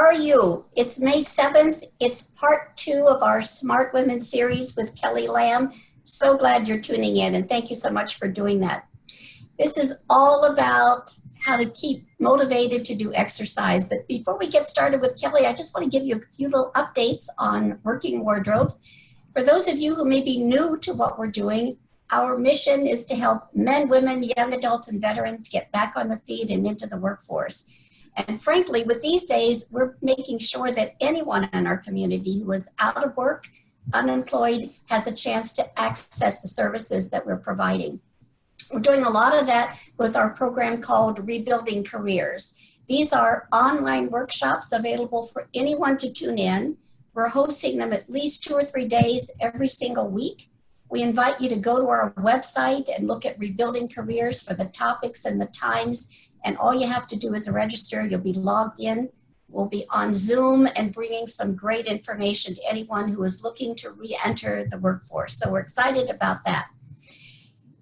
are you? It's May 7th. It's part 2 of our Smart Women series with Kelly Lamb. So glad you're tuning in, and thank you so much for doing that. This is all about how to keep motivated to do exercise. But before we get started with Kelly, I just want to give you a few little updates on Working Wardrobes. For those of you who may be new to what we're doing, our mission is to help men, women, young adults, and veterans get back on their feet and into the workforce. And frankly, with these days, we're making sure that anyone in our community who is out of work, unemployed, has a chance to access the services that we're providing. We're doing a lot of that with our program called Rebuilding Careers. These are online workshops available for anyone to tune in. We're hosting them at least 2 or 3 days every single week. We invite you to go to our website and look at Rebuilding Careers for the topics and the times. And all you have to do is register. You'll be logged in. We'll be on Zoom and bringing some great information to anyone who is looking to re-enter the workforce. So we're excited about that.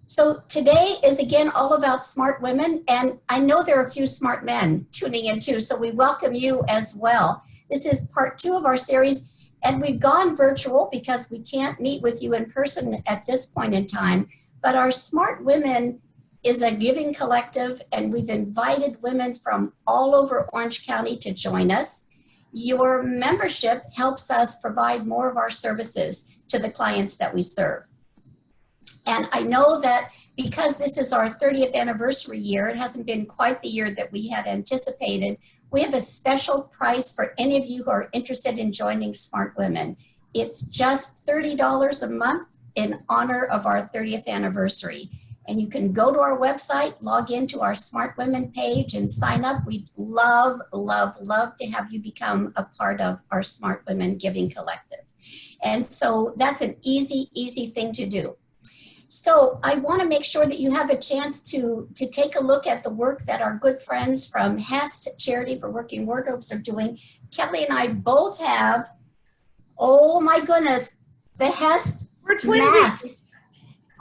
So today is again all about smart women. And I know there are a few smart men tuning in too. So we welcome you as well. This is part 2 of our series. And we've gone virtual because we can't meet with you in person at this point in time. But our Smart Women is a giving collective, and we've invited women from all over Orange County to join us. Your membership helps us provide more of our services to the clients that we serve. And I know that because this is our 30th anniversary year, it hasn't been quite the year that we had anticipated. We have a special price for any of you who are interested in joining Smart Women. It's just $30 a month in honor of our 30th anniversary. And you can go to our website, log into our Smart Women page and sign up. We'd love, love, love to have you become a part of our Smart Women Giving Collective. And so that's an easy, easy thing to do. So I want to make sure that you have a chance to take a look at the work that our good friends from HEST, Charity for Working Wardrobes, are doing. Kelly and I both have, oh my goodness, the HEST masks.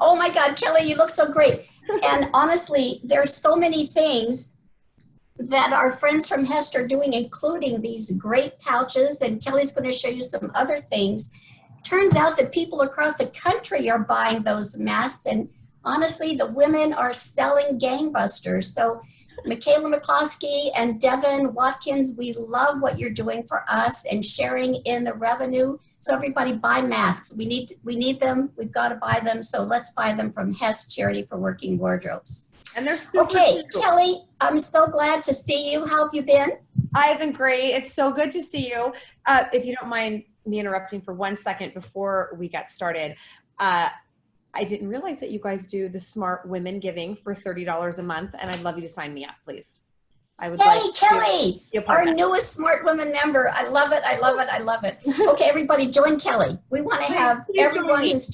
Oh my God, Kelly, you look so great. And honestly, there's so many things that our friends from HEST are doing, including these great pouches, and Kelly's going to show you some other things. Turns out that people across the country are buying those masks, and honestly, the women are selling gangbusters. So Michaela McCloskey and Devin Watkins, we love what you're doing for us and sharing in the revenue. So everybody buy masks. We need them. We've got to buy them. So let's buy them from HEST, Charity for Working Wardrobes. And they're super Okay, cool. Kelly, I'm so glad to see you. How have you been? I've been great. It's so good to see you. If you don't mind me interrupting for 1 second before we get started, I didn't realize that you guys do the Smart Women Giving for $30 a month, and I'd love you to sign me up, please. I would like Kelly, to be a part our of that. newest Smart Women member. I love it. I love it. I love it. Okay, everybody, join Kelly. We want to have everyone who's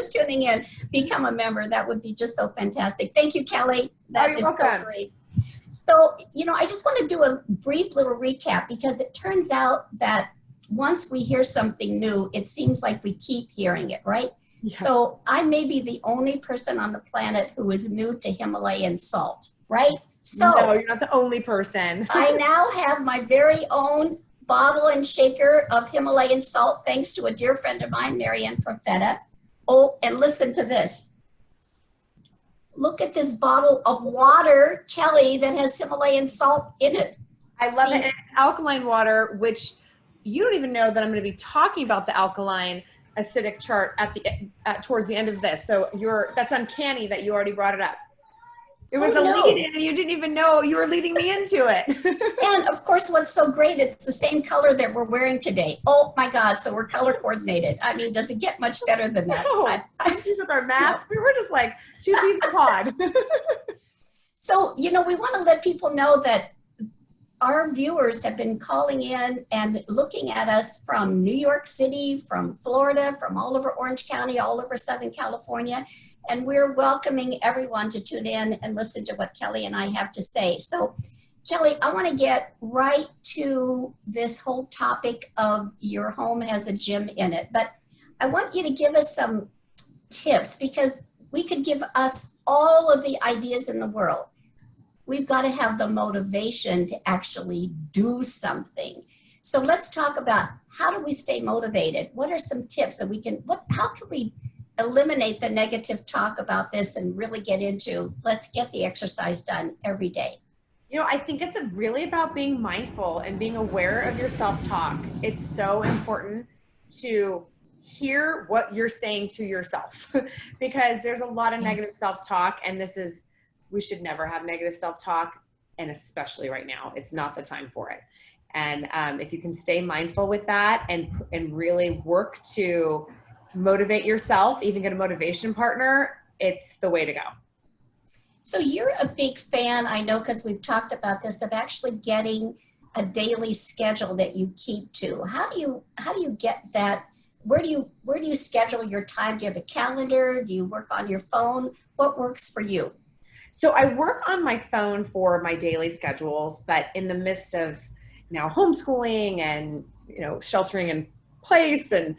tuning in become a member. That would be just so fantastic. Thank you, Kelly. That is so great. So, I just want to do a brief little recap, because it turns out that once we hear something new, it seems like we keep hearing it, right? Yeah. So I may be the only person on the planet who is new to Himalayan salt, right? So no, you're not the only person. I now have my very own bottle and shaker of Himalayan salt, thanks to a dear friend of mine, Marianne Profeta. Oh, and listen to this. Look at this bottle of water, Kelly, that has Himalayan salt in it. I love it. And it's alkaline water, which you don't even know that I'm going to be talking about the alkaline acidic chart towards the end of this. So that's uncanny that you already brought it up. It was a lead in, and you didn't even know you were leading me into it. And of course, what's so great, it's the same color that we're wearing today. Oh my God, so we're color coordinated. I mean, does it get much better than that? With our masks, we were just like 2 peas in a pod. So, we want to let people know that our viewers have been calling in and looking at us from New York City, from Florida, from all over Orange County, all over Southern California. And we're welcoming everyone to tune in and listen to what Kelly and I have to say. So, Kelly, I want to get right to this whole topic of your home has a gym in it. But I want you to give us some tips, because we could give us all of the ideas in the world. we've got to have the motivation to actually do something. So let's talk about, how do we stay motivated? What are some tips that we can, how can we eliminate the negative talk about this and really get into, let's get the exercise done every day? I think it's really about being mindful and being aware of your self-talk. It's so important to hear what you're saying to yourself because there's a lot of negative self-talk, and we should never have negative self-talk, and especially right now, it's not the time for it. And if you can stay mindful with that and really work to motivate yourself, even get a motivation partner, it's the way to go. So you're a big fan, I know, because we've talked about this, of actually getting a daily schedule that you keep to. How do you get that? Where do you schedule your time? Do you have a calendar? Do you work on your phone? What works for you? So I work on my phone for my daily schedules, but in the midst of now homeschooling and sheltering in place and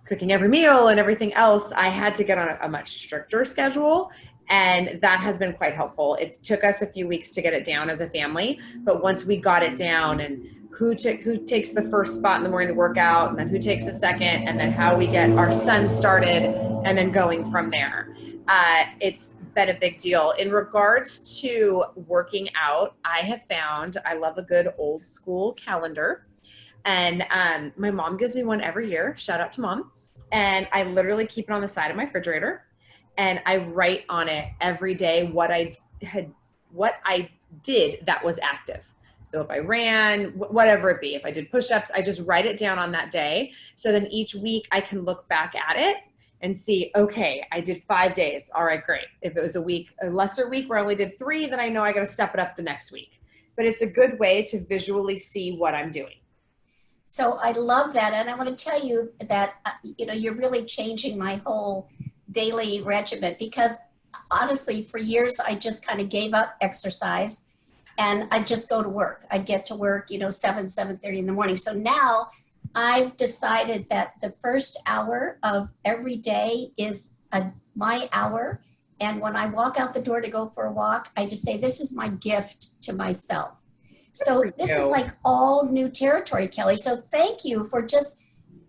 cooking every meal and everything else, I had to get on a much stricter schedule. And that has been quite helpful. It took us a few weeks to get it down as a family, but once we got it down, and who takes the first spot in the morning to work out, and then who takes the second, and then how we get our son started, and then going from there. It's been a big deal. In regards to working out, I have found I love a good old school calendar. And my mom gives me one every year. Shout out to Mom. And I literally keep it on the side of my refrigerator. And I write on it every day what I did that was active. So if I ran, whatever it be, if I did push-ups, I just write it down on that day. So then each week I can look back at it and see, okay, I did 5 days. All right, great. If it was a lesser week where I only did 3, then I know I got to step it up the next week. But it's a good way to visually see what I'm doing. So I love that. And I want to tell you that, you're really changing my whole daily regimen, because honestly, for years, I just kind of gave up exercise and I just go to work. I get to work, 7:30 in the morning. So now I've decided that the first hour of every day is my hour. And when I walk out the door to go for a walk, I just say, this is my gift to myself. So this is like all new territory, Kelly. So thank you for just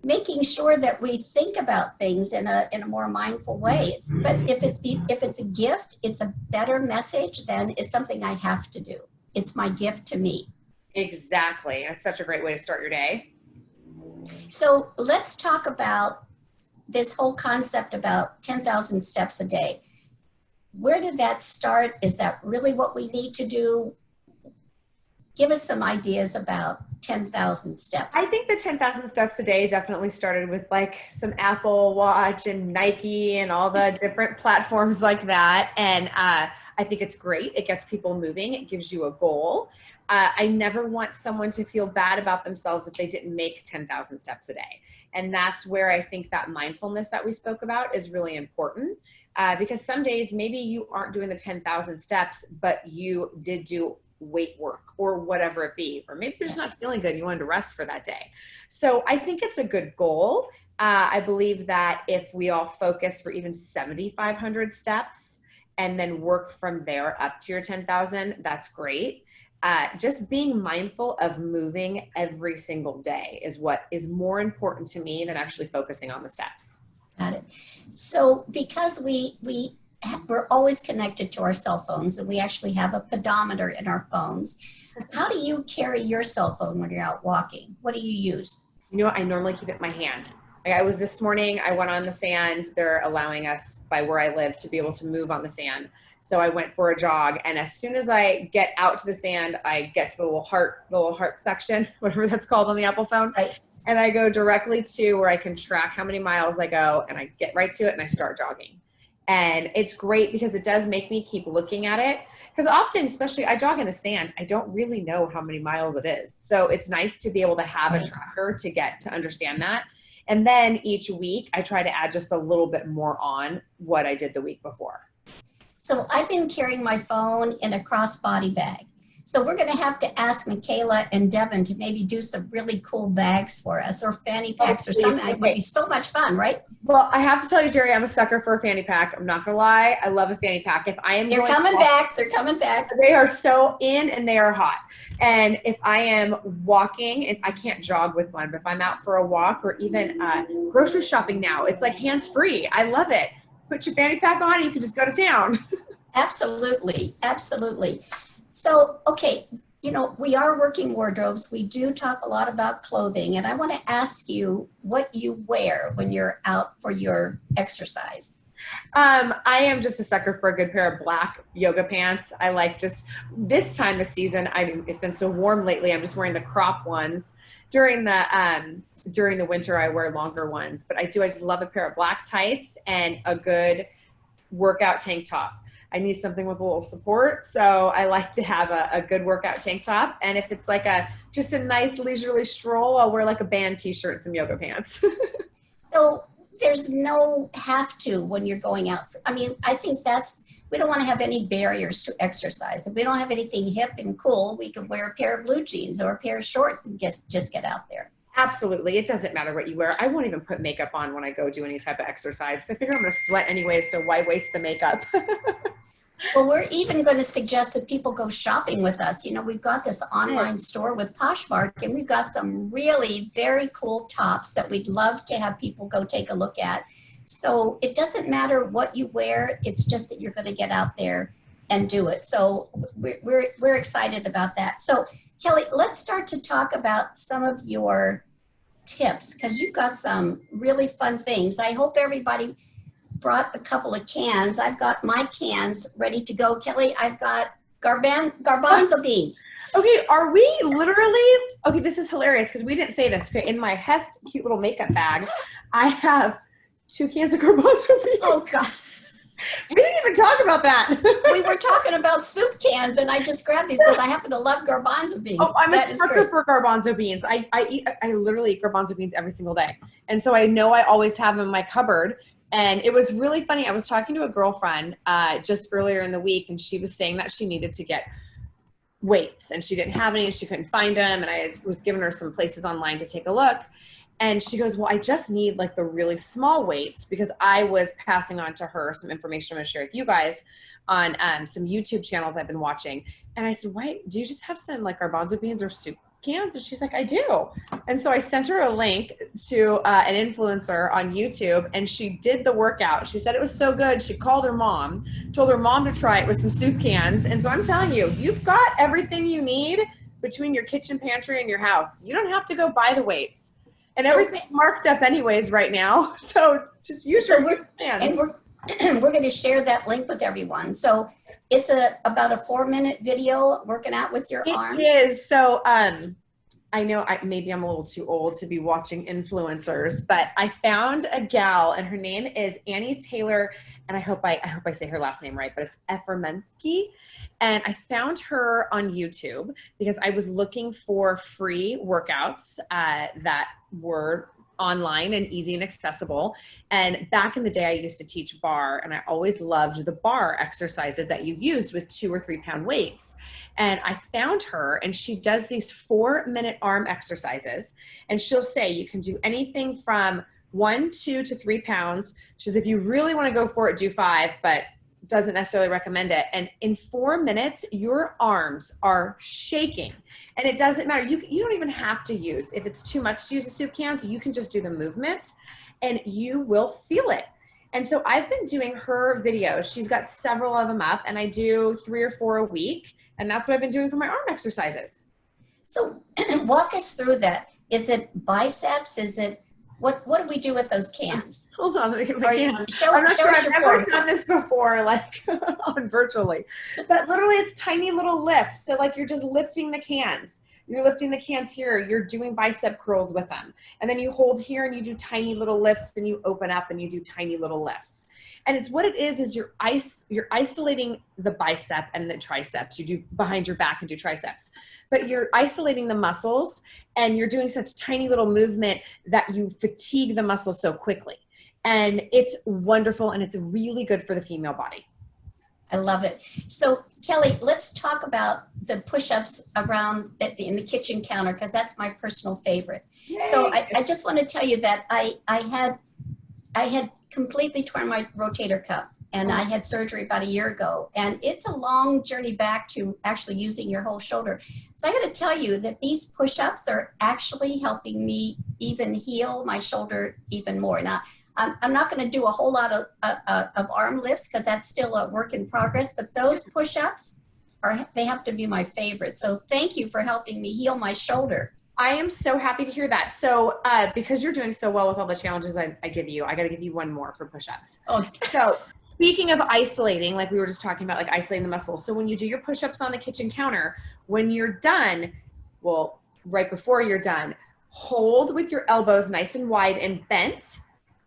making sure that we think about things in a more mindful way. But if it's a gift, it's a better message than it's something I have to do. It's my gift to me. Exactly. That's such a great way to start your day. So let's talk about this whole concept about 10,000 steps a day. Where did that start? Is that really what we need to do? Give us some ideas about 10,000 steps. I think the 10,000 steps a day definitely started with like some Apple Watch and Nike and all the different platforms like that. And I think it's great. It gets people moving. It gives you a goal. I never want someone to feel bad about themselves if they didn't make 10,000 steps a day. And that's where I think that mindfulness that we spoke about is really important. Because some days maybe you aren't doing the 10,000 steps, but you did do weight work or whatever it be, or maybe you're just not feeling good. You wanted to rest for that day. So I think it's a good goal. I believe that if we all focus for even 7,500 steps and then work from there up to your 10,000, that's great. Just being mindful of moving every single day is what is more important to me than actually focusing on the steps. Got it. So because we're always connected to our cell phones, and we actually have a pedometer in our phones. How do you carry your cell phone when you're out walking? What do you use? I normally keep it in my hand. This morning, I went on the sand. They're allowing us by where I live to be able to move on the sand. So I went for a jog. And as soon as I get out to the sand, I get to the little heart section, whatever that's called on the Apple phone. Right. And I go directly to where I can track how many miles I go, and I get right to it and I start jogging. And it's great because it does make me keep looking at it. Because often, especially I jog in the sand, I don't really know how many miles it is. So it's nice to be able to have a tracker to understand that. And then each week I try to add just a little bit more on what I did the week before. So I've been carrying my phone in a crossbody bag. So we're going to have to ask Michaela and Devin to maybe do some really cool bags for us, or fanny packs or something. It would be so much fun, right? Well, I have to tell you, Jerri, I'm a sucker for a fanny pack. I'm not gonna lie. I love a fanny pack. If I am They're coming back. They're coming back. They are so in and they are hot. And if I am walking, and I can't jog with one, but if I'm out for a walk or even grocery shopping now, it's like hands-free. I love it. Put your fanny pack on and you can just go to town. Absolutely. Absolutely. So, okay, you know, we are working wardrobes. We do talk a lot about clothing, and I want to ask you what you wear when you're out for your exercise. I am just a sucker for a good pair of black yoga pants. I like just this time of season. It's been so warm lately. I'm just wearing the crop ones. During the winter, I wear longer ones, but I just love a pair of black tights and a good workout tank top. I need something with a little support, so I like to have a good workout tank top. And if it's like just a nice leisurely stroll, I'll wear like a band t-shirt and some yoga pants. So there's no have to when you're going out. I mean, I think we don't want to have any barriers to exercise. If we don't have anything hip and cool, we can wear a pair of blue jeans or a pair of shorts and just get out there. Absolutely. It doesn't matter what you wear. I won't even put makeup on when I go do any type of exercise. I figure I'm going to sweat anyway, so why waste the makeup? Well, we're even going to suggest that people go shopping with us. You know, we've got this online store with Poshmark, and we've got some really very cool tops that we'd love to have people go take a look at. So it doesn't matter what you wear. It's just that you're going to get out there and do it. So we're excited about that. So Kelly, let's start to talk about some of your tips, because you've got some really fun things. I hope everybody brought a couple of cans. I've got my cans ready to go. Kelly, I've got garbanzo beans. Okay, are we literally, okay, this is hilarious because we didn't say this. Okay, in my Hest cute little makeup bag, I have 2 cans of garbanzo beans. Oh, God. We didn't even talk about that. We were talking about soup cans, and I just grabbed these because I happen to love garbanzo beans. Oh, I'm a sucker for garbanzo beans. I literally eat garbanzo beans every single day. And so I know I always have them in my cupboard. And it was really funny. I was talking to a girlfriend just earlier in the week, and she was saying that she needed to get weights, and she didn't have any, and she couldn't find them. And I was giving her some places online to take a look. And she goes, well, I just need like the really small weights, because I was passing on to her some information I'm going to share with you guys on some YouTube channels I've been watching. And I said, why, do you just have some like garbanzo beans or soup cans? And she's like, I do. And so I sent her a link to an influencer on YouTube, and she did the workout. She said it was so good. She called her mom, told her mom to try it with some soup cans. And so I'm telling you, you've got everything you need between your kitchen pantry and your house. You don't have to go buy the weights. And everything's marked up anyways right now. So just use your cans. And we're going to share that link with everyone. So it's about a 4-minute video working out with your arms. It is. So I know maybe I'm a little too old to be watching influencers, but I found a gal, and her name is Annie Taylor, and I hope I say her last name right, but it's Effermensky. And I found her on YouTube because I was looking for free workouts that were online and easy and accessible. And back in the day, I used to teach bar, and I always loved the bar exercises that you used with 2 or 3 pound weights. And I found her, and she does these 4-minute arm exercises, and she'll say you can do anything from 1, 2 to 3 pounds. She says, if you really want to go for it, do 5, but doesn't necessarily recommend it. And in 4 minutes, your arms are shaking, and it doesn't matter. You don't even have to use, if it's too much to use a soup can, so you can just do the movement and you will feel it. And so I've been doing her videos. She's got several of them up, and I do 3 or 4 a week. And that's what I've been doing for my arm exercises. So walk us through that. Is it biceps? Is it, what do we do with those cans? Hold on, let me get my can. I'm not sure I've ever done this before, like on virtually. But literally it's tiny little lifts. So like you're just lifting the cans. You're lifting the cans here. You're doing bicep curls with them. And then you hold here and you do tiny little lifts, and you open up and you do tiny little lifts. And it's what it is you're isolating the bicep and the triceps. You do behind your back and do triceps. But you're isolating the muscles, and you're doing such tiny little movement that you fatigue the muscles so quickly. And it's wonderful, and it's really good for the female body. I love it. So Kelly, let's talk about the push-ups around in the kitchen counter, because that's my personal favorite. Yay. So I just want to tell you that I had completely torn my rotator cuff, and I had surgery about a year ago, and it's a long journey back to actually using your whole shoulder. So I got to tell you that these push-ups are actually helping me even heal my shoulder even more. Now, I'm not going to do a whole lot of arm lifts because that's still a work in progress, but those push-ups they have to be my favorite. So thank you for helping me heal my shoulder. I am so happy to hear that. So because you're doing so well with all the challenges I give you, I got to give you one more for push-ups. Oh. So speaking of isolating, like we were just talking about, like isolating the muscles. So when you do your push-ups on the kitchen counter, when you're done, well, right before you're done, hold with your elbows nice and wide and bent.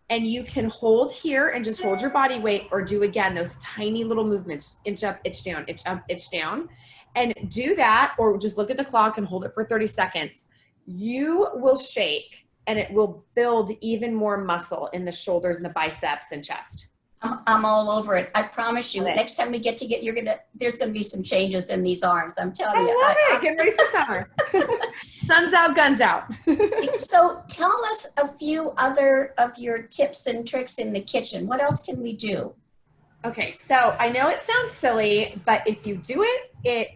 And you can hold here and just hold your body weight, or do again those tiny little movements, inch up, itch down, inch up, itch down. And do that, or just look at the clock and hold it for 30 seconds. You will shake, and it will build even more muscle in the shoulders and the biceps and chest. I'm all over it. I promise you. Next time we get there's gonna be some changes in these arms. I'm telling you. I love it. Get ready for summer. Sun's out, guns out. So tell us a few other of your tips and tricks in the kitchen. What else can we do? Okay, so I know it sounds silly, but if you do it, it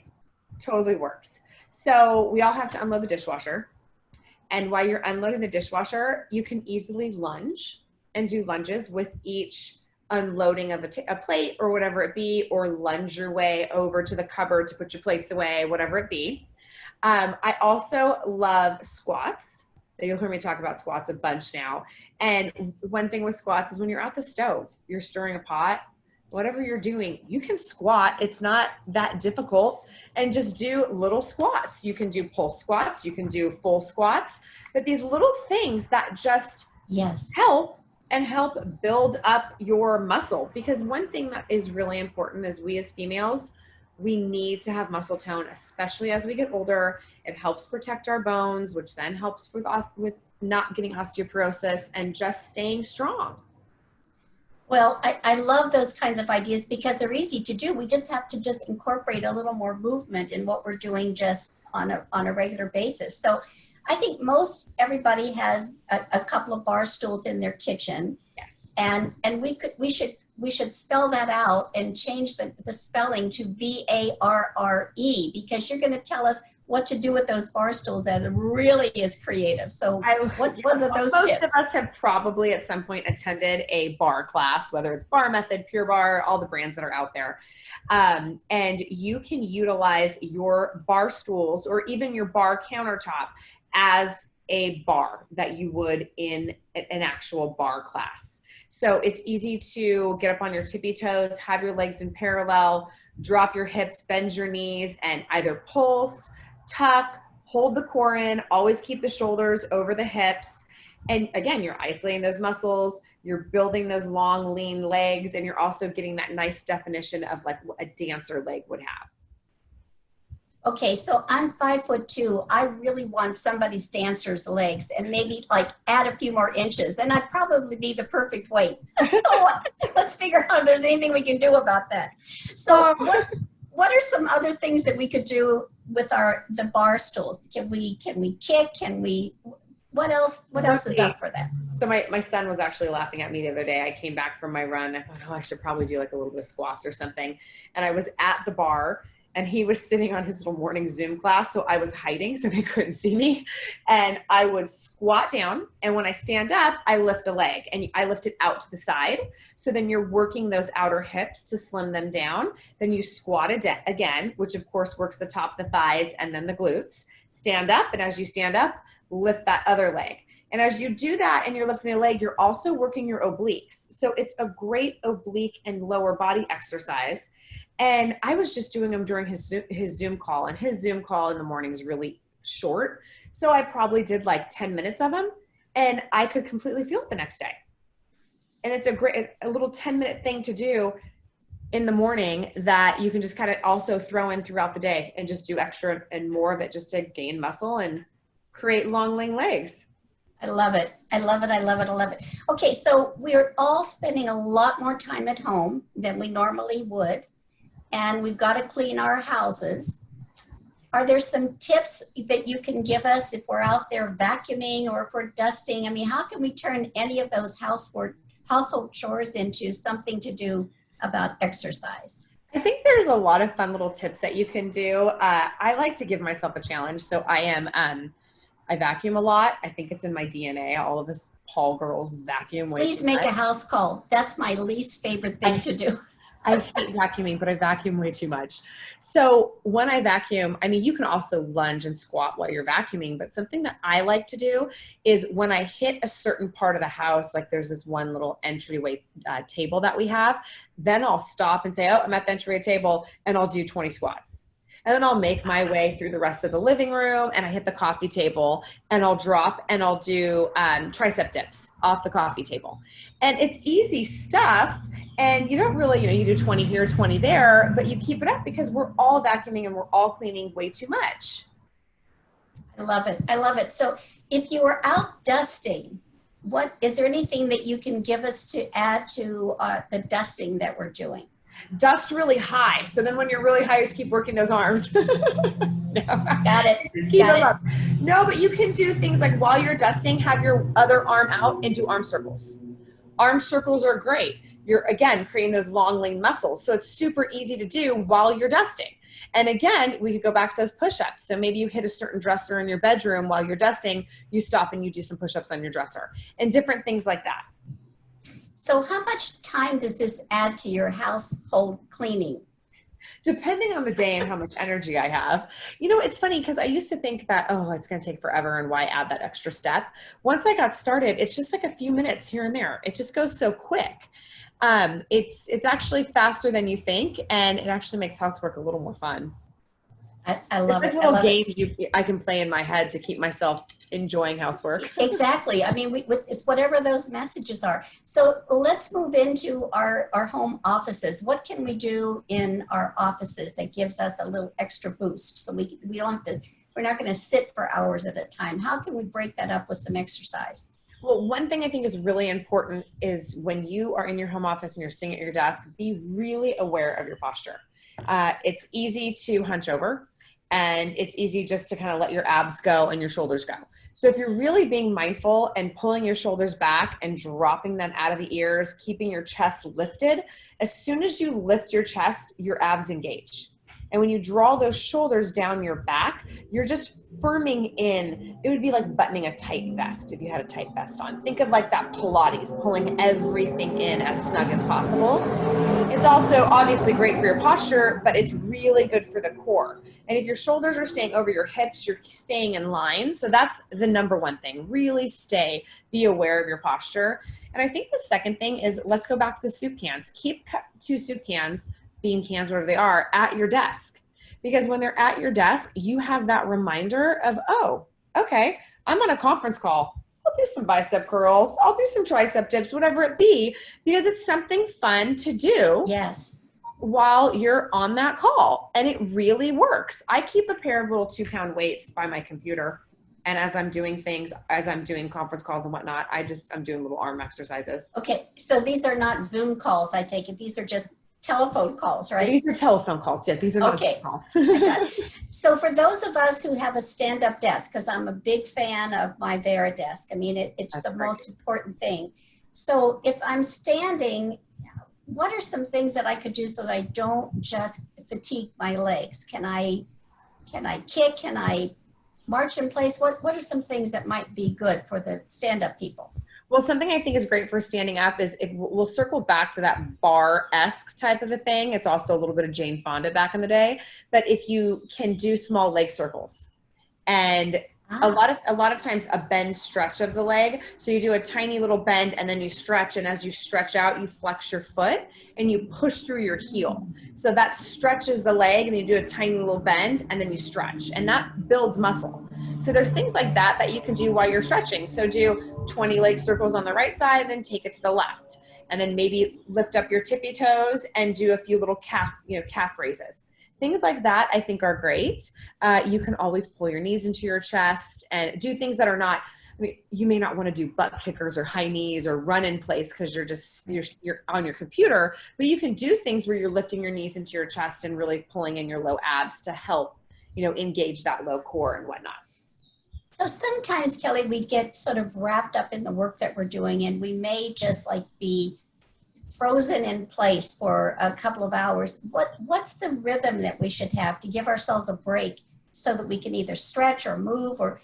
totally works. So we all have to unload the dishwasher. And while you're unloading the dishwasher, you can easily lunge and do lunges with each unloading of a plate or whatever it be, or lunge your way over to the cupboard to put your plates away, whatever it be. I also love squats. You'll hear me talk about squats a bunch now. And one thing with squats is when you're at the stove, you're stirring a pot, whatever you're doing, you can squat. It's not that difficult. And just do little squats. You can do pulse squats. You can do full squats. But these little things that just help build up your muscle. Because one thing that is really important is we as females, we need to have muscle tone, especially as we get older. It helps protect our bones, which then helps with not getting osteoporosis and just staying strong. Well, I love those kinds of ideas because they're easy to do. We just have to incorporate a little more movement in what we're doing just on a regular basis. So I think everybody has a couple of bar stools in their kitchen. Yes. And we should spell that out and change the spelling to VARRE, because you're going to tell us what to do with those bar stools. That really is creative. So what are those most tips? Most of us have probably at some point attended a bar class, whether it's Bar Method, Pure Barre, all the brands that are out there. And you can utilize your bar stools or even your bar countertop as a bar that you would in an actual bar class. So it's easy to get up on your tippy toes, have your legs in parallel, drop your hips, bend your knees, and either pulse, tuck, hold the core in, always keep the shoulders over the hips. And again, you're isolating those muscles, you're building those long, lean legs, and you're also getting that nice definition of like what a dancer leg would have. Okay, so I'm 5'2". I really want somebody's dancer's legs, and maybe like add a few more inches. Then I'd probably be the perfect weight. So let's figure out if there's anything we can do about that. So what are some other things that we could do with the bar stools? Can we kick? What else is up for that? So my son was actually laughing at me the other day. I came back from my run. I thought, I should probably do like a little bit of squats or something. And I was at the bar, and he was sitting on his little morning Zoom class. So I was hiding so they couldn't see me. And I would squat down. And when I stand up, I lift a leg, and I lift it out to the side. So then you're working those outer hips to slim them down. Then you squat again, which of course works the top of the thighs and then the glutes. Stand up. And as you stand up, lift that other leg. And as you do that and you're lifting the leg, you're also working your obliques. So it's a great oblique and lower body exercise. And I was just doing them during his Zoom call, and his Zoom call in the morning is really short. So I probably did like 10 minutes of them, and I could completely feel it the next day. And it's a little 10-minute thing to do in the morning that you can just kind of also throw in throughout the day and just do extra and more of it just to gain muscle and create long, lean legs. I love it. I love it. I love it. I love it. Okay, so we're all spending a lot more time at home than we normally would. and we've got to clean our houses. Are there some tips that you can give us if we're out there vacuuming or if we're dusting? I mean, how can we turn any of those household chores into something to do about exercise? I think there's a lot of fun little tips that you can do. I like to give myself a challenge. So I vacuum a lot. I think it's in my DNA. All of us Paul girls vacuum way Please too make much. a house call. That's my least favorite thing to do. I hate vacuuming, but I vacuum way too much. So when I vacuum, I mean, you can also lunge and squat while you're vacuuming, but something that I like to do is when I hit a certain part of the house, like there's this one little entryway table that we have, then I'll stop and say, oh, I'm at the entryway table, and I'll do 20 squats. And then I'll make my way through the rest of the living room, and I hit the coffee table, and I'll drop and I'll do tricep dips off the coffee table. And it's easy stuff. And you don't really, you do 20 here, 20 there, but you keep it up because we're all vacuuming and we're all cleaning way too much. I love it. I love it. So if you are out dusting, is there anything that you can give us to add to the dusting that we're doing? Dust really high. So then when you're really high, you just keep working those arms. No. Got it. Just keep Got them it. up. No, but you can do things like while you're dusting, have your other arm out and do arm circles. Arm circles are great. You're, again, creating those long, lean muscles. So it's super easy to do while you're dusting. And again, we could go back to those push-ups. So maybe you hit a certain dresser in your bedroom while you're dusting, you stop and you do some push-ups on your dresser and different things like that. So how much time does this add to your household cleaning? Depending on the day and how much energy I have. It's funny because I used to think that, oh, it's going to take forever and why add that extra step? Once I got started, it's just like a few minutes here and there. It just goes so quick. It's actually faster than you think, and it actually makes housework a little more fun. I love it's it. Like little games I can play in my head to keep myself enjoying housework. Exactly. I mean, it's whatever those messages are. So let's move into our home offices. What can we do in our offices that gives us a little extra boost so we don't have to, we're not going to sit for hours at a time. How can we break that up with some exercise? Well, one thing I think is really important is when you are in your home office and you're sitting at your desk, be really aware of your posture. It's easy to hunch over, and it's easy just to kind of let your abs go and your shoulders go. So if you're really being mindful and pulling your shoulders back and dropping them out of the ears, keeping your chest lifted, as soon as you lift your chest, your abs engage. And when you draw those shoulders down your back, you're just firming in. It would be like buttoning a tight vest if you had a tight vest on. Think of like that Pilates, pulling everything in as snug as possible. It's also obviously great for your posture, but it's really good for the core. And if your shoulders are staying over your hips, you're staying in line. So that's the number one thing. Really be aware of your posture. And I think the second thing is, let's go back to the soup cans. Keep 2 soup cans, bean cans, whatever they are, at your desk. Because when they're at your desk, you have that reminder of, oh, okay, I'm on a conference call. I'll do some bicep curls. I'll do some tricep dips, whatever it be, because it's something fun to do. Yes. While you're on that call, and it really works. I keep a pair of little 2-pound weights by my computer. And as I'm doing things, as I'm doing conference calls and whatnot, I'm doing little arm exercises. Okay. So these are not Zoom calls, I take it. These are just telephone calls, right? These are telephone calls. Yeah, these are not Zoom calls. I got it. So for those of us who have a stand-up desk, because I'm a big fan of my Vera desk. I mean, it's the most important thing. So if I'm standing, what are some things that I could do so that I don't just fatigue my legs? Can I kick? Can I march in place? What are some things that might be good for the stand-up people? Well, something I think is great for standing up is we'll circle back to that bar-esque type of a thing. It's also a little bit of Jane Fonda back in the day. But if you can do small leg circles, and a lot of times a bend stretch of the leg. So you do a tiny little bend and then you stretch, and as you stretch out, you flex your foot and you push through your heel. So that stretches the leg, and then you do a tiny little bend and then you stretch, and that builds muscle. So there's things like that you can do while you're stretching. So do 20 leg circles on the right side, then take it to the left, and then maybe lift up your tippy toes and do a few little calf raises. Things like that I think are great. You can always pull your knees into your chest and do things that are not I mean, you may not want to do butt kickers or high knees or run in place because you're on your computer, but you can do things where you're lifting your knees into your chest and really pulling in your low abs to help, engage that low core and whatnot. So sometimes, Kelly, we get sort of wrapped up in the work that we're doing, and we may just like be frozen in place for a couple of hours. What's the rhythm that we should have to give ourselves a break so that we can either stretch or move, or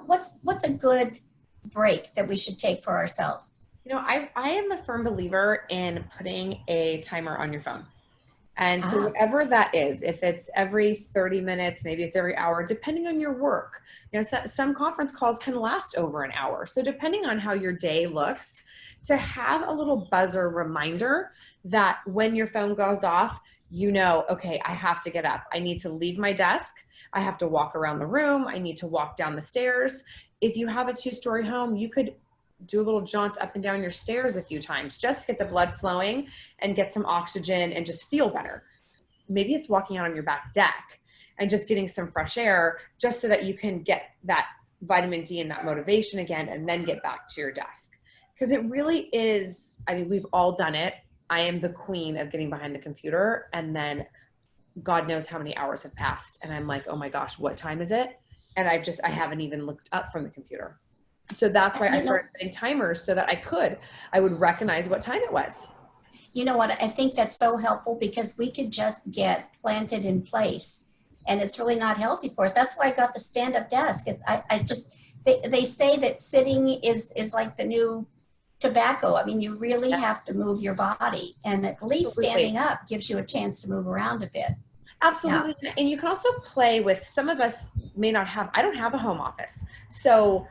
what's a good break that we should take for ourselves? I am a firm believer in putting a timer on your phone. And so whatever that is, if it's every 30 minutes, maybe it's every hour, depending on your work. Some conference calls can last over an hour. So depending on how your day looks, to have a little buzzer reminder that when your phone goes off, okay, I have to get up. I need to leave my desk. I have to walk around the room. I need to walk down the stairs. If you have a 2-story home, you could do a little jaunt up and down your stairs a few times just to get the blood flowing and get some oxygen and just feel better. Maybe it's walking out on your back deck and just getting some fresh air just so that you can get that vitamin D and that motivation again and then get back to your desk. Because it really is, we've all done it. I am the queen of getting behind the computer and then God knows how many hours have passed and I'm like, oh my gosh, what time is it? And I haven't even looked up from the computer. So that's why I started setting timers so that I would recognize what time it was. You know what? I think that's so helpful because we could just get planted in place and it's really not healthy for us. That's why I got the stand-up desk. They say that sitting is like the new tobacco. You really have to move your body, and at least standing up gives you a chance to move around a bit. Absolutely. Yeah. And you can also play with, some of us I don't have a home office. So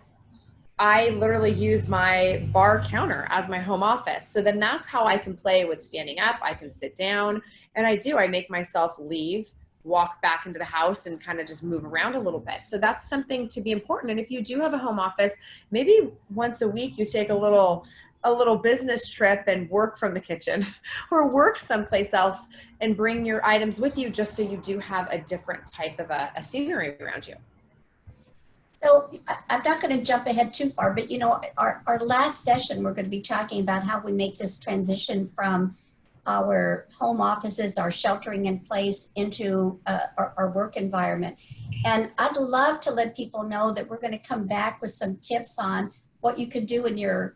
I literally use my bar counter as my home office. So then that's how I can play with standing up. I can sit down, and I make myself leave, walk back into the house and kind of just move around a little bit. So that's something to be important. And if you do have a home office, maybe once a week you take a little business trip and work from the kitchen or work someplace else and bring your items with you just so you do have a different type of a scenery around you. So I'm not going to jump ahead too far, but our last session, we're going to be talking about how we make this transition from our home offices, our sheltering in place, into our work environment. And I'd love to let people know that we're going to come back with some tips on what you could do in your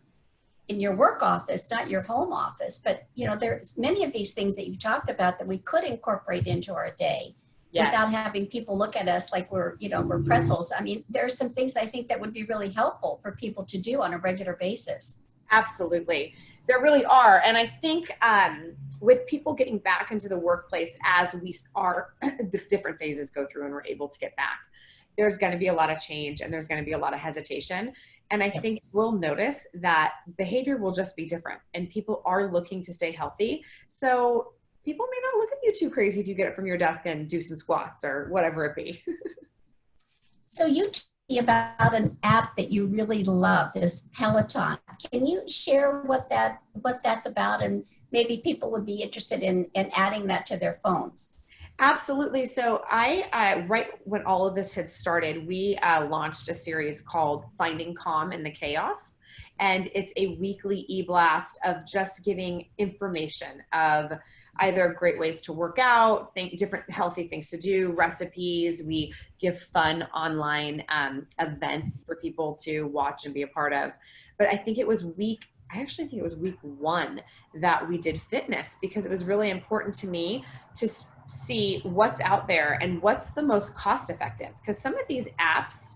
work office, not your home office. But there's many of these things that you've talked about that we could incorporate into our day. Yes. Without having people look at us like we're pretzels. There are some things I think that would be really helpful for people to do on a regular basis. Absolutely. There really are. And I think with people getting back into the workplace as we are, the different phases go through and we're able to get back, there's going to be a lot of change and there's going to be a lot of hesitation. And I think we'll notice that behavior will just be different and people are looking to stay healthy. So people may not look at you too crazy if you get it from your desk and do some squats or whatever it be. So you told me about an app that you really love, this Peloton. Can you share what that's about, and maybe people would be interested in adding that to their phones? Absolutely. So I right when all of this had started, we launched a series called Finding Calm in the Chaos. And it's a weekly e-blast of just giving information of either great ways to work out, different healthy things to do, recipes. We give fun online events for people to watch and be a part of. But I think it was week 1 that we did fitness, because it was really important to me to see what's out there and what's the most cost effective. Because some of these apps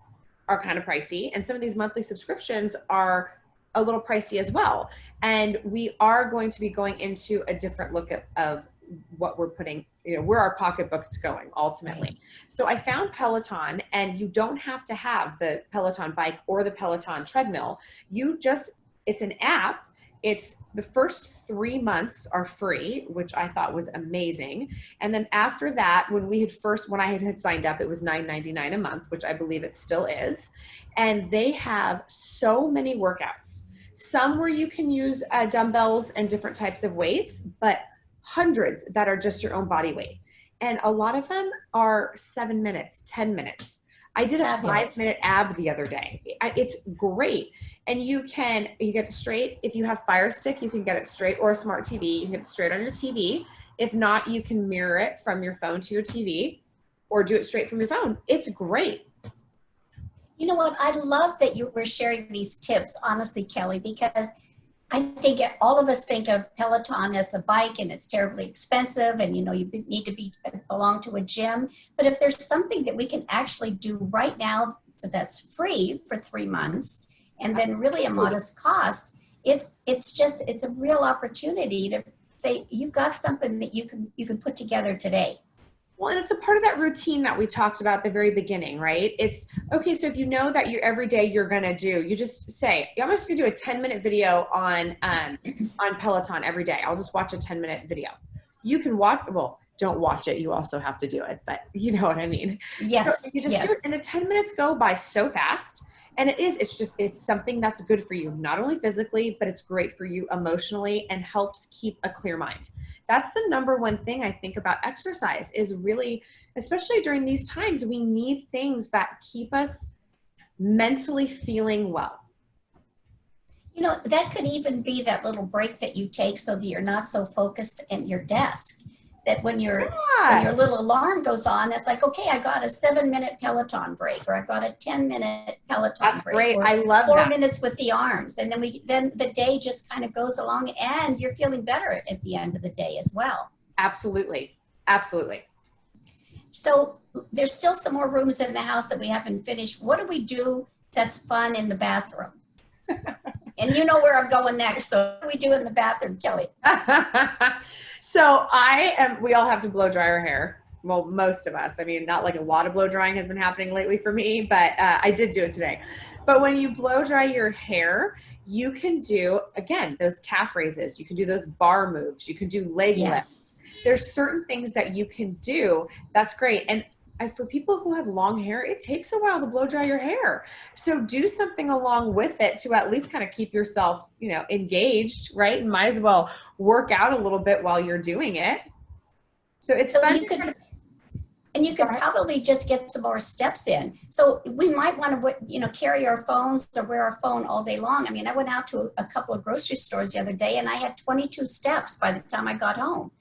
are kind of pricey and some of these monthly subscriptions are a little pricey as well. And we are going to be going into a different look of what we're putting, where our pocketbook's going ultimately. So I found Peloton, and you don't have to have the Peloton bike or the Peloton treadmill. It's an app. It's the first 3 months are free, which I thought was amazing. And then after that, when I had signed up, it was $9.99 a month, which I believe it still is. And they have so many workouts, some where you can use dumbbells and different types of weights, but hundreds that are just your own body weight. And a lot of them are 7 minutes, 10 minutes. I did a Fabulous. 5-minute ab the other day. It's great. And you get it straight. If you have Fire Stick, you can get it straight, or a smart TV. You can get it straight on your TV. If not, you can mirror it from your phone to your TV or do it straight from your phone. It's great. You know what? I love that you were sharing these tips, honestly, Kelly, because I think all of us think of Peloton as the bike and it's terribly expensive and, you know, you need to belong to a gym. But if there's something that we can actually do right now that's free for 3 months and then really a modest cost, it's a real opportunity to say you've got something that you can put together today. Well, and it's a part of that routine that we talked about at the very beginning, right? It's okay. So if you know that every day you're going to do, you just say, I'm just going to do a 10-minute video on Peloton every day. I'll just watch a 10-minute video. You can watch, well, don't watch it. You also have to do it, but you know what I mean? Yes. So you just do it, and the 10 minutes go by so fast. And it's something that's good for you, not only physically, but it's great for you emotionally and helps keep a clear mind. That's the number one thing I think about exercise is really, especially during these times, we need things that keep us mentally feeling well. You know, that could even be that little break that you take so that you're not so focused at your desk. That when your little alarm goes on, it's like, okay, I got a 7-minute Peloton break, or I got a 10-minute Peloton break. Great. Or I love 4 that. minutes with the arms. And then the day just kind of goes along and you're feeling better at the end of the day as well. Absolutely. Absolutely. So there's still some more rooms in the house that we haven't finished. What do we do that's fun in the bathroom? And you know where I'm going next. So what do we do in the bathroom, Kelly? So we all have to blow dry our hair. Well, most of us. I mean, not like a lot of blow drying has been happening lately for me, but I did do it today. But when you blow dry your hair, you can do, again, those calf raises. You can do those bar moves. You can do leg lifts. There's certain things that you can do. That's great. And for people who have long hair, it takes a while to blow dry your hair. So do something along with it to at least kind of keep yourself, engaged, right? And might as well work out a little bit while you're doing it. So it's fun. You could probably just get some more steps in. So we might want to, carry our phones or wear our phone all day long. I mean, I went out to a couple of grocery stores the other day and I had 22 steps by the time I got home.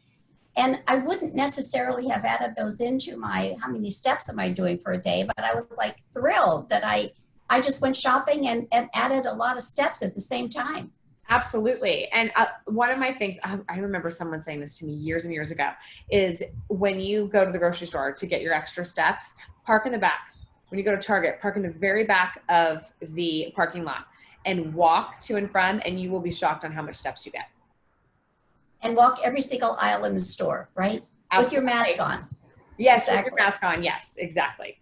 And I wouldn't necessarily have added those into how many steps am I doing for a day, but I was like thrilled that I just went shopping and added a lot of steps at the same time. Absolutely. And one of my things, I remember someone saying this to me years and years ago, is when you go to the grocery store to get your extra steps, park in the back. When you go to Target, park in the very back of the parking lot and walk to and from, and you will be shocked on how much steps you get. And walk every single aisle in the store, right? Absolutely. With your mask on. Yes, exactly. With your mask on. Yes, exactly.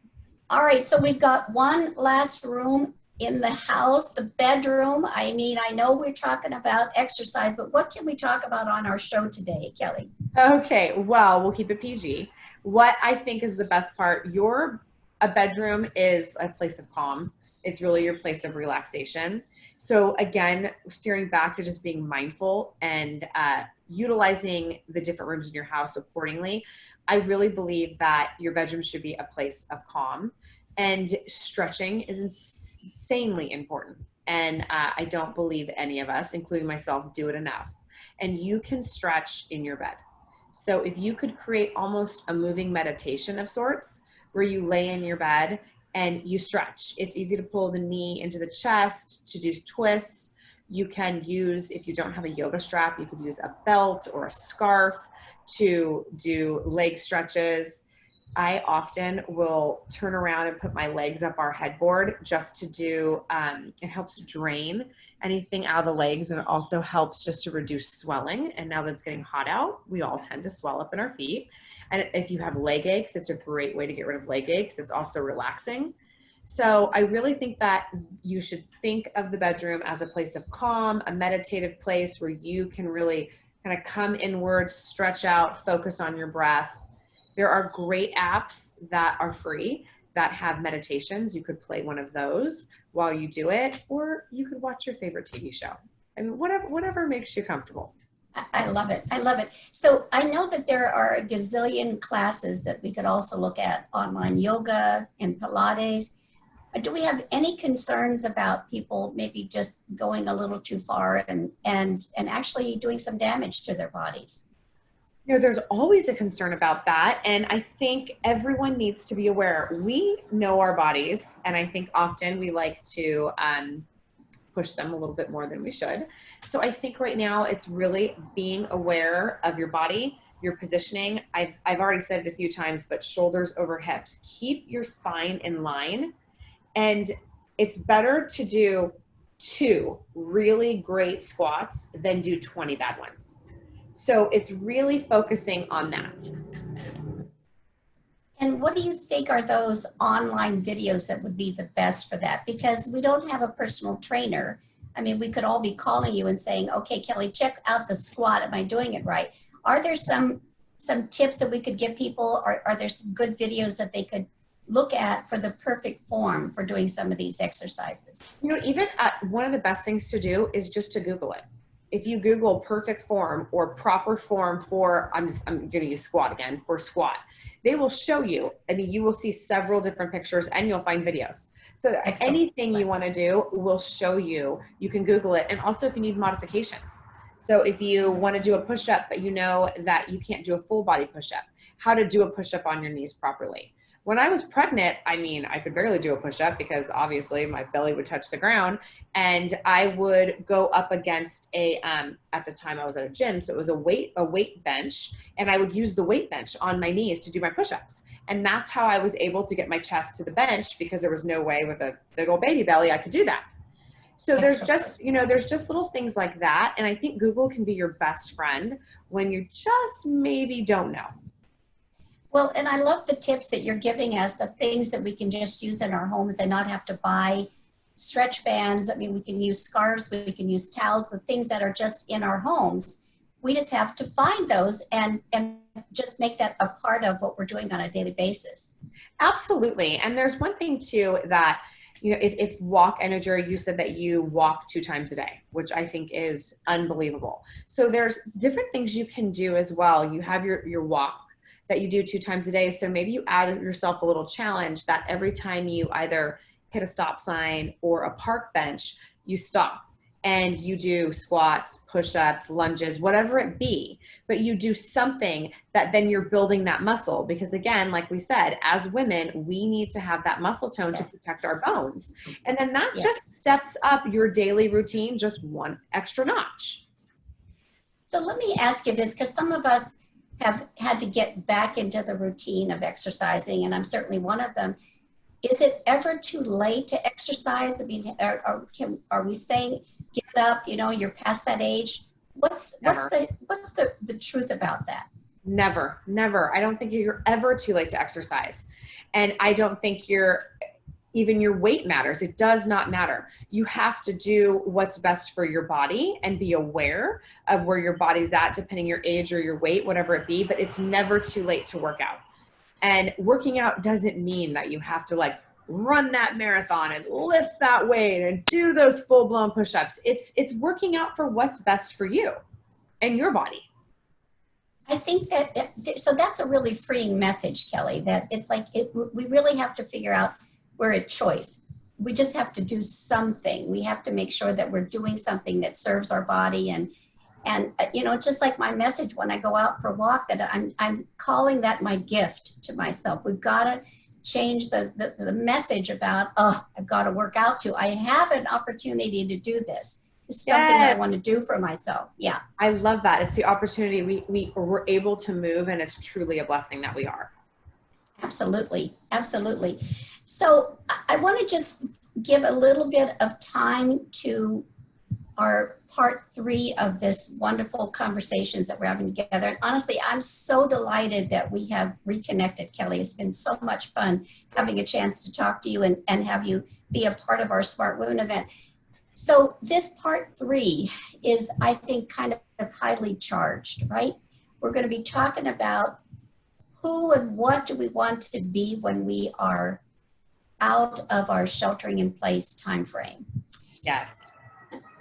All right, so we've got one last room in the house, the bedroom. I mean, I know we're talking about exercise, but what can we talk about on our show today, Kelly? Okay, well, we'll keep it PG. What I think is the best part, a bedroom is a place of calm. It's really your place of relaxation. So again, steering back to just being mindful and utilizing the different rooms in your house accordingly. I really believe that your bedroom should be a place of calm, and stretching is insanely important. And I don't believe any of us, including myself, do it enough. And you can stretch in your bed. So if you could create almost a moving meditation of sorts where you lay in your bed and you stretch. It's easy to pull the knee into the chest, to do twists. You can use, if you don't have a yoga strap, you could use a belt or a scarf to do leg stretches. I often will turn around and put my legs up our headboard just to do, it helps drain anything out of the legs, and it also helps just to reduce swelling. And now that it's getting hot out, we all tend to swell up in our feet. And if you have leg aches, it's a great way to get rid of leg aches. It's also relaxing. So I really think that you should think of the bedroom as a place of calm, a meditative place where you can really kind of come inward, stretch out, focus on your breath. There are great apps that are free that have meditations. You could play one of those while you do it, or you could watch your favorite TV show. I mean, whatever makes you comfortable. I love it. I love it. So I know that there are a gazillion classes that we could also look at, online yoga and Pilates. Do we have any concerns about people maybe just going a little too far and actually doing some damage to their bodies? You know, there's always a concern about that. And I think everyone needs to be aware. We know our bodies, and I think often we like to push them a little bit more than we should. So I think right now it's really being aware of your body, your positioning. I've already said it a few times, but shoulders over hips. Keep your spine in line. And it's better to do 2 really great squats than do 20 bad ones. So it's really focusing on that. And what do you think are those online videos that would be the best for that? Because we don't have a personal trainer. I mean, we could all be calling you and saying, okay, Kelly, check out the squat. Am I doing it right? Are there some tips that we could give people? Or are there some good videos that they could look at for the perfect form for doing some of these exercises? You know, even one of the best things to do is just to Google it. If you Google perfect form or proper form for, I'm going to use squat again, for squat, they will show you. I mean, you will see several different pictures and you'll find videos. So Excellent. Anything you want to do will show you. You can Google it. And also if you need modifications. So if you want to do a push-up, but you know that you can't do a full body push-up, how to do a push-up on your knees properly. When I was pregnant, I mean, I could barely do a push-up because obviously my belly would touch the ground, and I would go up against at the time I was at a gym, so it was a weight bench, and I would use the weight bench on my knees to do my push-ups. And that's how I was able to get my chest to the bench, because there was no way with a big old baby belly I could do that. So there's just, there's just little things like that. And I think Google can be your best friend when you just maybe don't know. Well, and I love the tips that you're giving us, the things that we can just use in our homes and not have to buy stretch bands. I mean, we can use scarves, we can use towels, the things that are just in our homes. We just have to find those and just make that a part of what we're doing on a daily basis. Absolutely. And there's one thing too that, if walk, I know, Jerri, you said that you walk 2 times a day, which I think is unbelievable. So there's different things you can do as well. You have your walk that you do 2 times a day. So maybe you add yourself a little challenge that every time you either hit a stop sign or a park bench, you stop and you do squats, push-ups, lunges, whatever it be, but you do something that then you're building that muscle. Because again, like we said, as women, we need to have that muscle tone to protect our bones. And then that just steps up your daily routine just 1 extra notch. So let me ask you this, because some of us have had to get back into the routine of exercising, and I'm certainly one of them. Is it ever too late to exercise? I mean, are we saying give it up? You're past that age. What's the truth about that? Never. I don't think you're ever too late to exercise, and I don't think even your weight matters. It does not matter. You have to do what's best for your body and be aware of where your body's at, depending your age or your weight, whatever it be, but it's never too late to work out. And working out doesn't mean that you have to run that marathon and lift that weight and do those full-blown push-ups. It's working out for what's best for you and your body. I think so that's a really freeing message, Kelly, that it's we really have to figure out we're a choice. We just have to do something. We have to make sure that we're doing something that serves our body. And just like my message when I go out for a walk, that I'm calling that my gift to myself. We've got to change the message about, I've got to work out too. I have an opportunity to do this. It's something that I want to do for myself. Yeah. I love that. It's the opportunity we're able to move, and it's truly a blessing that we are. Absolutely. Absolutely. So I want to just give a little bit of time to our part 3 of this wonderful conversations that we're having together. And honestly, I'm so delighted that we have reconnected, Kelly. It's been so much fun having a chance to talk to you and have you be a part of our Smart Women event. So this part 3 is, I think, kind of highly charged, right? We're going to be talking about who and what do we want to be when we are out of our sheltering in place time frame. Yes.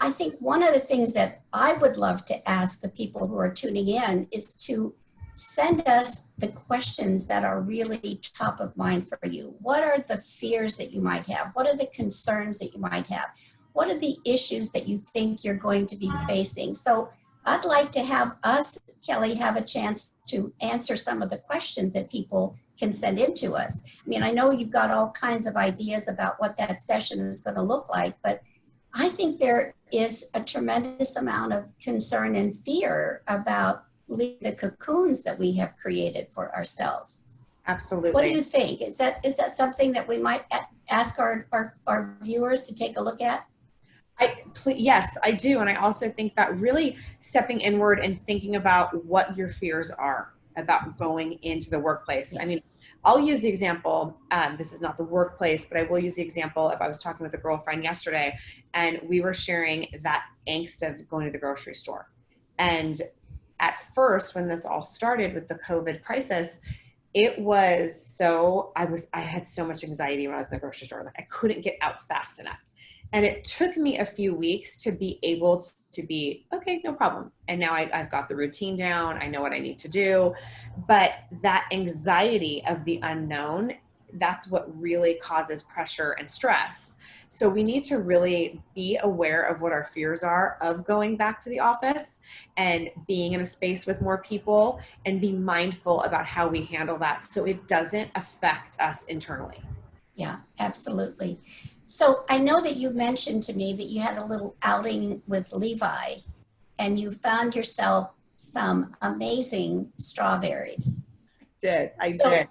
I think one of the things that I would love to ask the people who are tuning in is to send us the questions that are really top of mind for you. What are the fears that you might have? What are the concerns that you might have? What are the issues that you think you're going to be facing? So I'd like to have us, Kelly, have a chance to answer some of the questions that people can send in to us. I mean, I know you've got all kinds of ideas about what that session is going to look like, but I think there is a tremendous amount of concern and fear about the cocoons that we have created for ourselves. Absolutely. What do you think? Is that something that we might ask our viewers to take a look at? Yes, I do. And I also think that really stepping inward and thinking about what your fears are about going into the workplace. Yeah. I mean, I'll use the example, this is not the workplace, but I will use the example if I was talking with a girlfriend yesterday and we were sharing that angst of going to the grocery store. And at first, when this all started with the COVID crisis, it was so, I had so much anxiety when I was in the grocery store. Like I couldn't get out fast enough. And it took me a few weeks to be able to be, okay, no problem. And now I've got the routine down. I know what I need to do. But that anxiety of the unknown, that's what really causes pressure and stress. So we need to really be aware of what our fears are of going back to the office and being in a space with more people and be mindful about how we handle that so it doesn't affect us internally. Yeah, absolutely. So I know that you mentioned to me that you had a little outing with Levi and you found yourself some amazing strawberries. I did.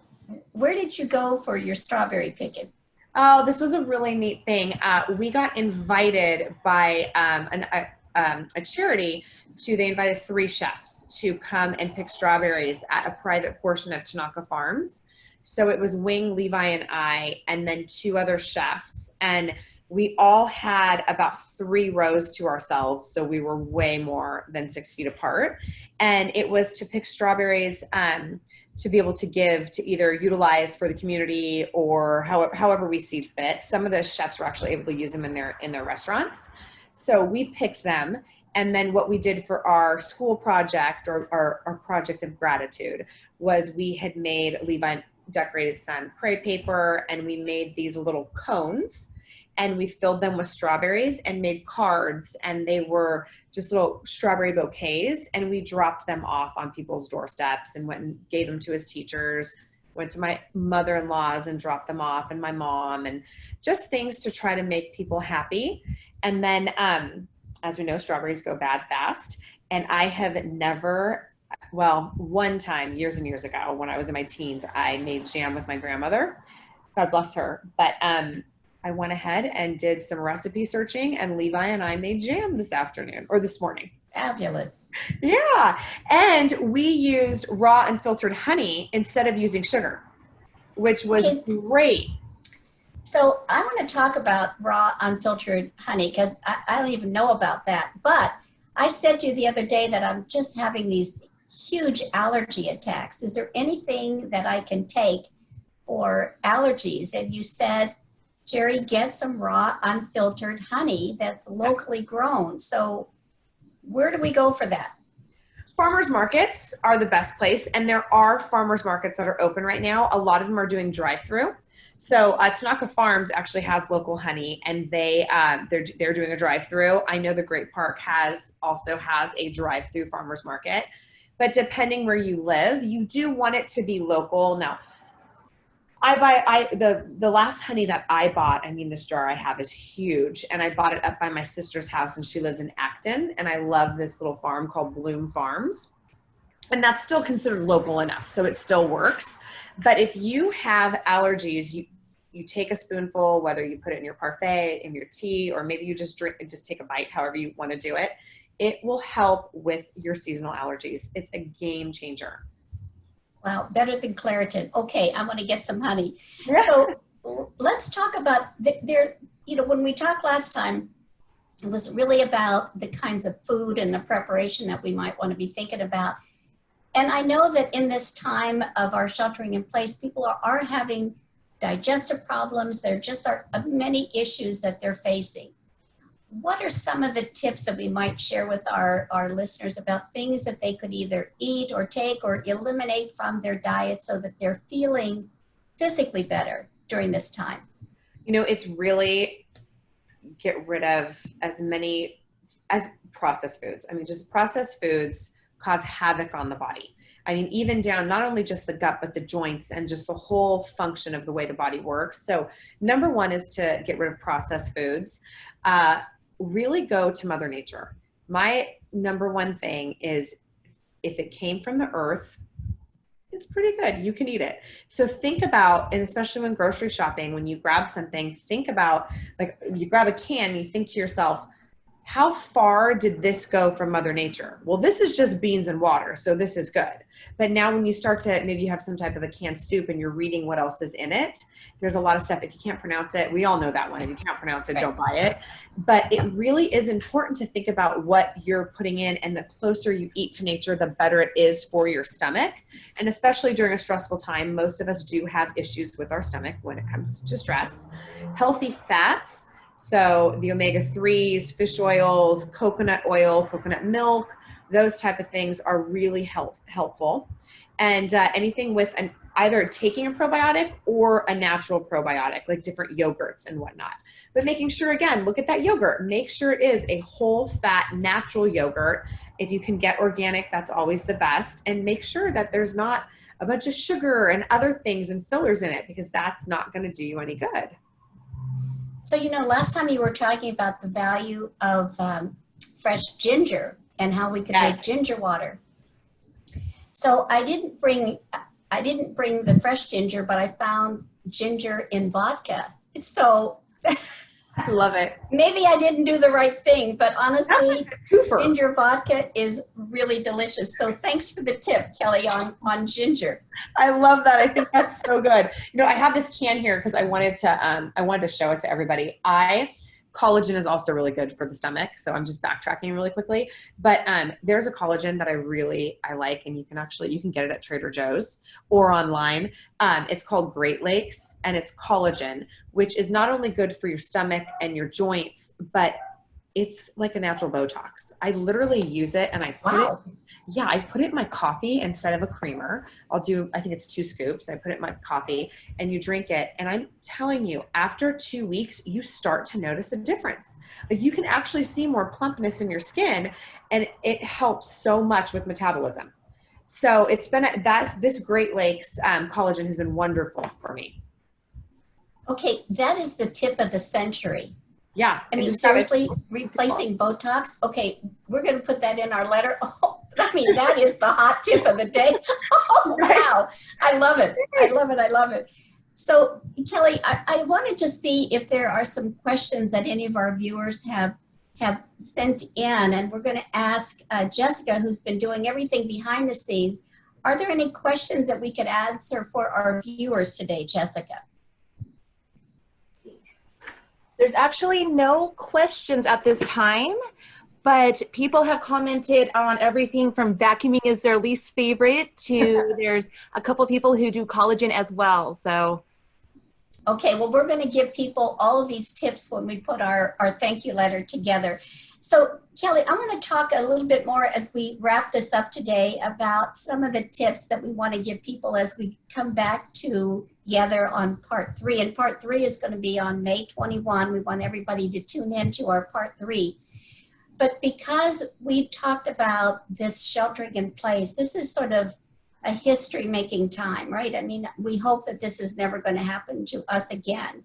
Where did you go for your strawberry picking? Oh, this was a really neat thing. We got invited by a charity they invited 3 chefs to come and pick strawberries at a private portion of Tanaka Farms. So it was Wing, Levi, and I, and then 2 other chefs. And we all had about 3 rows to ourselves. So we were way more than 6 feet apart. And it was to pick strawberries to be able to give, to either utilize for the community or however we see fit. Some of the chefs were actually able to use them in their restaurants. So we picked them. And then what we did for our school project or our project of gratitude was we had made Levi decorated some crepe paper and we made these little cones and we filled them with strawberries and made cards, and they were just little strawberry bouquets, and we dropped them off on people's doorsteps and went and gave them to his teachers, went to my mother-in-law's and dropped them off, and my mom, and just things to try to make people happy. And then as we know, strawberries go bad fast, and I have never, well, one time years and years ago when I was in my teens, I made jam with my grandmother, God bless her, but I went ahead and did some recipe searching, and Levi and I made jam this morning. Fabulous. Yeah. And we used raw unfiltered honey instead of using sugar, which was great. So I want to talk about raw unfiltered honey because I don't even know about that. But I said to you the other day that I'm just having these huge allergy attacks. Is there anything that I can take for allergies? And you said, Jerri, get some raw unfiltered honey that's locally grown. So where do we go for that? Farmers markets are the best place, and there are farmers markets that are open right now. A lot of them are doing drive-through. So Tanaka Farms actually has local honey, and they're doing a drive-through. I know the Great Park also has a drive-through farmers market, but depending where you live, you do want it to be local. Now, the last honey that I bought, I mean, this jar I have is huge, and I bought it up by my sister's house, and she lives in Acton, and I love this little farm called Bloom Farms, and that's still considered local enough, so it still works. But if you have allergies, you take a spoonful, whether you put it in your parfait, in your tea, or maybe you just take a bite, however you want to do it, it will help with your seasonal allergies. It's a game changer. Wow, better than Claritin. Okay, I'm going to get some honey. Yeah. So let's talk about when we talked last time, it was really about the kinds of food and the preparation that we might want to be thinking about. And I know that in this time of our sheltering in place, people are having digestive problems. There just are many issues that they're facing. what are some of the tips that we might share with our listeners about things that they could either eat or take or eliminate from their diet so that they're feeling physically better during this time? It's really get rid of as many as processed foods. I mean, just processed foods cause havoc on the body. I mean, even down not only just the gut, but the joints and just the whole function of the way the body works. So number one is to get rid of processed foods. Really go to Mother Nature. My number one thing is if it came from the earth, it's pretty good. You can eat it. So think about, and especially when grocery shopping, when you grab something, think about, like, you grab a can, you think to yourself, how far did this go from Mother Nature? Well, this is just beans and water, so this is good. But now when you start to, maybe you have some type of a canned soup and you're reading what else is in it, there's a lot of stuff. If you can't pronounce it, we all know that one. If you can't pronounce it, don't buy it. But it really is important to think about what you're putting in, and the closer you eat to nature, the better it is for your stomach. And especially during a stressful time, most of us do have issues with our stomach when it comes to stress. Healthy fats. So the omega-3s, fish oils, coconut oil, coconut milk, those type of things are really helpful. And anything with either taking a probiotic or a natural probiotic, like different yogurts and whatnot. But making sure, again, look at that yogurt. Make sure it is a whole fat natural yogurt. If you can get organic, that's always the best. And make sure that there's not a bunch of sugar and other things and fillers in it, because that's not going to do you any good. So, last time you were talking about the value of fresh ginger and how we could make ginger water. So I didn't bring the fresh ginger, but I found ginger in vodka. So I love it. Maybe I didn't do the right thing, but honestly, ginger vodka is really delicious. So thanks for the tip, Kelly, on ginger. I love that. I think that's so good. I have this can here because I wanted to show it to everybody. Collagen is also really good for the stomach. So I'm just backtracking really quickly, but there's a collagen that I like, and you can get it at Trader Joe's or online. It's called Great Lakes, and it's collagen, which is not only good for your stomach and your joints, but it's like a natural Botox. I literally use it, and I put it in my coffee instead of a creamer. I think it's 2 scoops. I put it in my coffee and you drink it. And I'm telling you, after 2 weeks, you start to notice a difference. Like, you can actually see more plumpness in your skin, and it helps so much with metabolism. So it's been this Great Lakes collagen has been wonderful for me. Okay. That is the tip of the century. Yeah. I mean, seriously, replacing Botox. Okay. We're going to put that in our letter. Oh, I mean, that is the hot tip of the day. Oh, wow. I love it. I love it. So, Kelly, I wanted to see if there are some questions that any of our viewers have sent in. And we're going to ask Jessica, who's been doing everything behind the scenes. Are there any questions that we could answer for our viewers today, Jessica? There's actually no questions at this time, but people have commented on everything from vacuuming is their least favorite to there's a couple people who do collagen as well. So, okay, well, we're going to give people all of these tips when we put our thank you letter together. So, Kelly, I want to talk a little bit more as we wrap this up today about some of the tips that we want to give people as we come back together on part 3. And part 3 is going to be on May 21. We want everybody to tune in to our part 3. But because we've talked about this sheltering in place, this is sort of a history-making time, right? I mean, we hope that this is never going to happen to us again.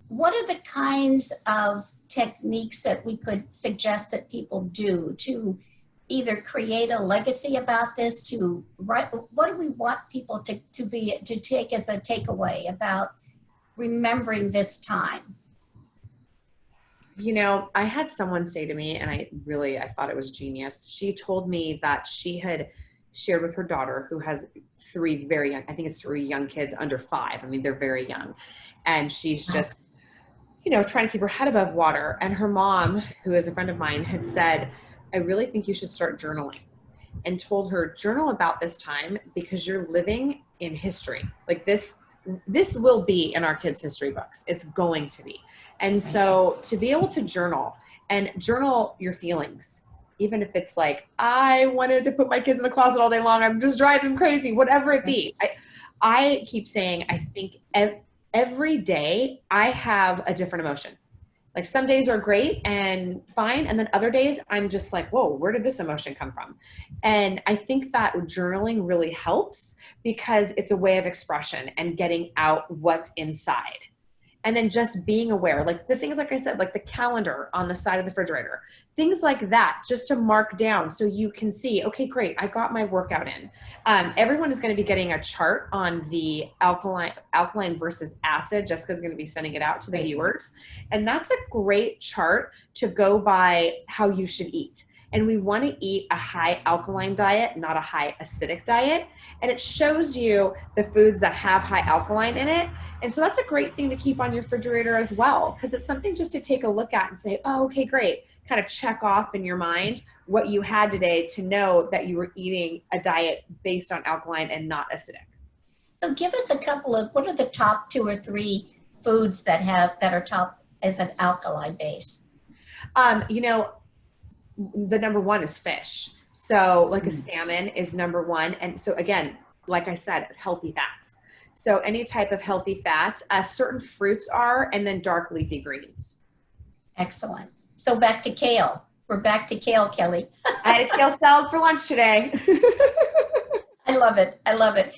What are the kinds of techniques that we could suggest that people do to either create a legacy about this, what do we want people to take as a takeaway about remembering this time? I had someone say to me, and I thought it was genius. She told me that she had shared with her daughter, who has 3 very young, I think it's 3 young kids under 5. I mean, they're very young. And she's just, trying to keep her head above water. And her mom, who is a friend of mine, had said, I really think you should start journaling, and told her, journal about this time because you're living in history. Like this will be in our kids' history books. It's going to be. And so to be able to journal and journal your feelings. Even if it's like, I wanted to put my kids in the closet all day long, I'm just driving crazy, whatever it be. I keep saying, I think every day I have a different emotion. Like some days are great and fine. And then other days I'm just like, whoa, where did this emotion come from? And I think that journaling really helps because it's a way of expression and getting out what's inside. And then just being aware, like the things, like I said, like the calendar on the side of the refrigerator, things like that, just to mark down so you can see, okay, great, I got my workout in. Everyone is going to be getting a chart on the alkaline versus acid. Jessica's going to be sending it out to the viewers. And that's a great chart to go by how you should eat. And we want to eat a high alkaline diet, not a high acidic diet. And it shows you the foods that have high alkaline in it. And so that's a great thing to keep on your refrigerator as well, because it's something just to take a look at and say, oh, okay, great. Kind of check off in your mind what you had today to know that you were eating a diet based on alkaline and not acidic. So give us a couple of, what are the top 2 or 3 foods that are top as an alkaline base? The number 1 is fish. So like a salmon is number 1. And so again, like I said, healthy fats. So any type of healthy fat, certain fruits are, and then dark leafy greens. Excellent. So back to kale. We're back to kale, Kelly. I had a kale salad for lunch today. I love it. I love it.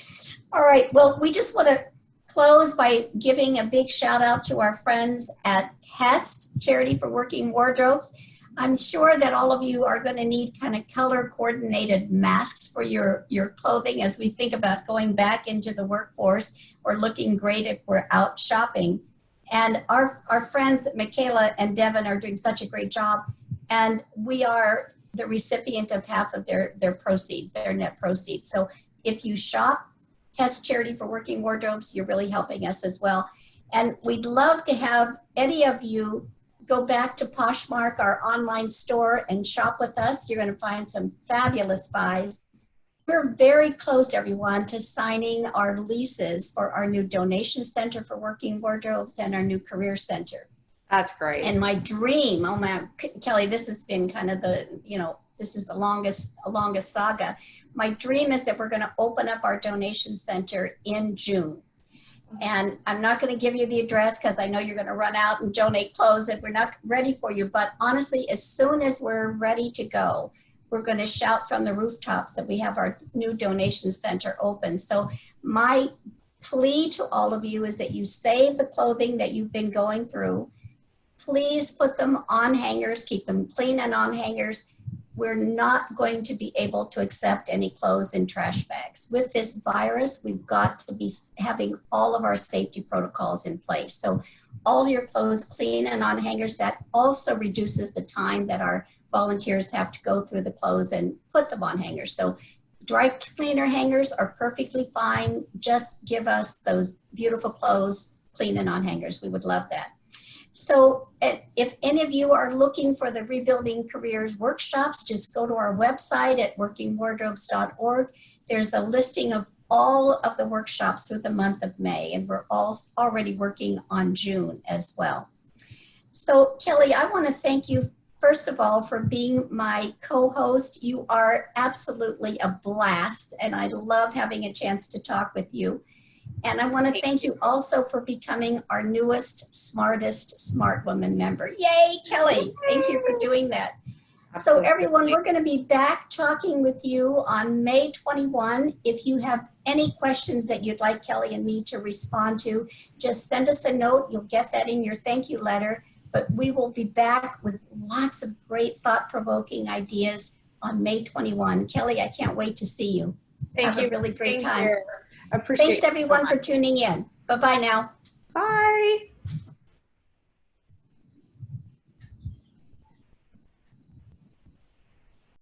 All right. Well, we just want to close by giving a big shout out to our friends at HEST, Charity for Working Wardrobes. I'm sure that all of you are going to need kind of color coordinated masks for your clothing as we think about going back into the workforce or looking great if we're out shopping. And our friends, Michaela and Devin, are doing such a great job. And we are the recipient of half of their proceeds, their net proceeds. So if you shop HEST Charity for Working Wardrobes, you're really helping us as well. And we'd love to have any of you go back to Poshmark, our online store, and shop with us. You're going to find some fabulous buys. We're very close, everyone, to signing our leases for our new donation center for working wardrobes and our new career center. That's great. And my dream, oh man, Kelly, this has been kind of this is the longest saga. My dream is that we're going to open up our donation center in June. And I'm not going to give you the address because I know you're going to run out and donate clothes and we're not ready for you. But honestly, as soon as we're ready to go, we're going to shout from the rooftops that we have our new donation center open. So my plea to all of you is that you save the clothing that you've been going through. Please put them on hangers, keep them clean and on hangers. We're not going to be able to accept any clothes in trash bags. With this virus, we've got to be having all of our safety protocols in place. So all your clothes clean and on hangers. That also reduces the time that our volunteers have to go through the clothes and put them on hangers. So dry cleaner hangers are perfectly fine. Just give us those beautiful clothes clean and on hangers. We would love that. So if any of you are looking for the Rebuilding Careers workshops, just go to our website at workingwardrobes.org. There's a listing of all of the workshops through the month of May, and we're all already working on June as well. So Kelly, I want to thank you, first of all, for being my co-host. You are absolutely a blast, and I love having a chance to talk with you. And I want to thank you also for becoming our newest, smartest Smart Woman member. Yay, Kelly. Thank you for doing that. Absolutely. So everyone, we're going to be back talking with you on May 21. If you have any questions that you'd like Kelly and me to respond to, just send us a note. You'll get that in your thank you letter. But we will be back with lots of great thought-provoking ideas on May 21. Kelly, I can't wait to see you. Have a really great time. Appreciate Thanks everyone for tuning in. Bye-bye now. Bye.